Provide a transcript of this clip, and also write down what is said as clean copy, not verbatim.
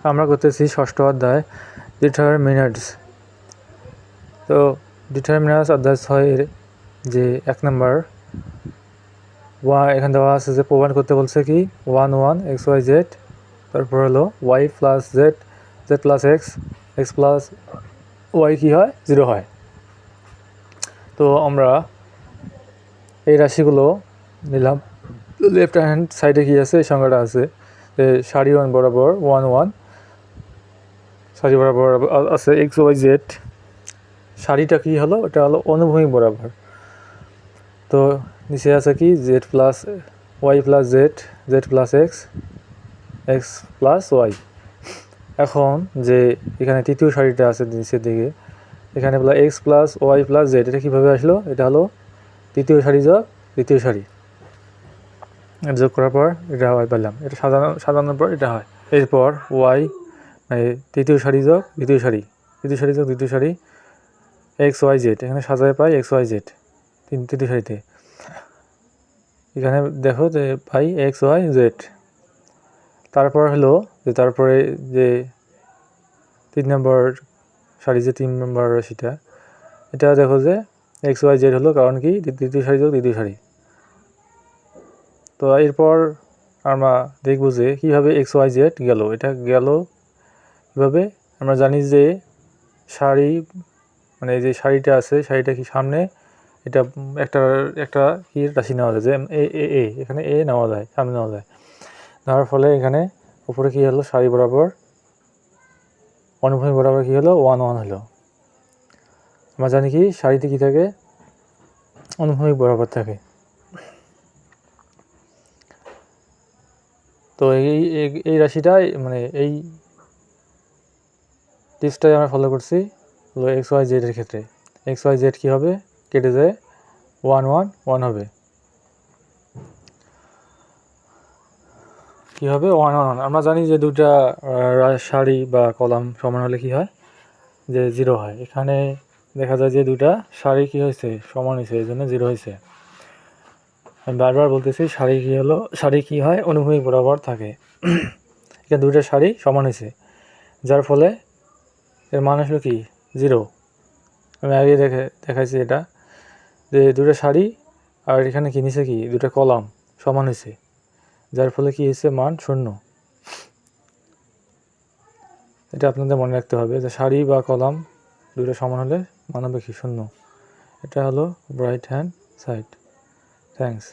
আমরা করতেছি ষষ্ঠ অধ্যায় ডিটারমিনেন্টস। তো ডিটারমিনেন্টস অধ্যায় 6-এর যে 1 নম্বর এখানে দেওয়া আছে যে প্রমাণ করতে বলছে কি 1 xyz, তারপর হলো y plus Z, Z plus X, X plus Y কী হয় 0 হয়। তো আমরা এই রাশিগুলো নিলাম। লেফট হ্যান্ড সাইডে কী আছে এই সংখ্যাটা আছে যে সারি 1 বরাবর 1 সারি বরাবর আছে xyz। সারিটা কী হলো, এটা হলো অনুভূমিক বরাবর। তো নিচে আছে কি Z plus Y plus Z, Z plus X, X plus Y. এখন যে এখানে তৃতীয় সারিটা আছে নিচের দিকে, এখানে বলা X plus Y plus Z, এটা কীভাবে আসলো? এটা হলো তৃতীয় সারি যোগ দ্বিতীয় সারি, যোগ করার পর এটা ওয়াই পেলাম, এটা সাজানোর পর এটা হয়। এরপর ওয়াই তৃতীয় সারি যোগ দ্বিতীয় সারি, তৃতীয় সারি যোগ দ্বিতীয় সারি, এক্স ওয়াই জেড, এখানে সাজায় পাই এক্স ওয়াই জেড তৃতীয় সারিতে। এখানে দেখো যে পাই এক্স ওয়াই জেড। তারপর হলো যে তারপরে যে 3 নম্বর সারি, যে 3 নম্বর রাশিটা, এটা দেখো যে এক্স ওয়াই জেড হলো, কারণ কি দ্বিতীয় সারি যোগ দ্বিতীয় সারি। তো এরপর আমরা দেখব যে কীভাবে এক্স ওয়াই জেড গেল। এটা গেল কীভাবে? আমরা জানি যে সারি মানে যে সারিটা আছে, সারিটা কি সামনে, এটা একটা কি রাশি নেওয়া যায়, যে এখানে এ নেওয়া যায়, সামনে নেওয়া যায়। নেওয়ার ফলে এখানে উপরে কী হলো, সারি বরাবর অনুভূমিক বরাবর কী হলো 1 হলো। আমরা জানি কি সারিতে কী থাকে, অনুভূমিক বরাবর থাকে। তো এই রাশিটাই মানে এই টিপসটাই আমরা ফলো করছি হলো এক্স ওয়াই জেডের ক্ষেত্রে। এক্স ওয়াই জেড কী হবে, কেটে যায় 1 হবে। কী হবে 1 আমরা জানি যে দুটা সারি বা কলাম সমান হলে কি হয়, যে 0 হয়। এখানে দেখা যায় যে দুটা সারি কী হয়েছে, সমান হয়েছে, এই জন্য 0 হয়েছে। আমি বারবার বলতেছি সারি কী হলো, সারি কী হয়, অনুভূমিক বরাবর থাকে। এখানে দুইটা সারি সমান হয়েছে, যার ফলে এর মান আসলো কি 0। আমি আগে দেখাইছি এটা, যে দুটো সারি আর এখানে কি নিচে কি দুটো কলাম সমান হয়েছে, যার ফলে কি হয়েছে মান 0। এটা আপনাদের মনে রাখতে হবে যে সারি বা কলাম দুটো সমান হলে মান হবে কি 0। এটা হলো রাইট হ্যান্ড সাইড। থ্যাঙ্কস।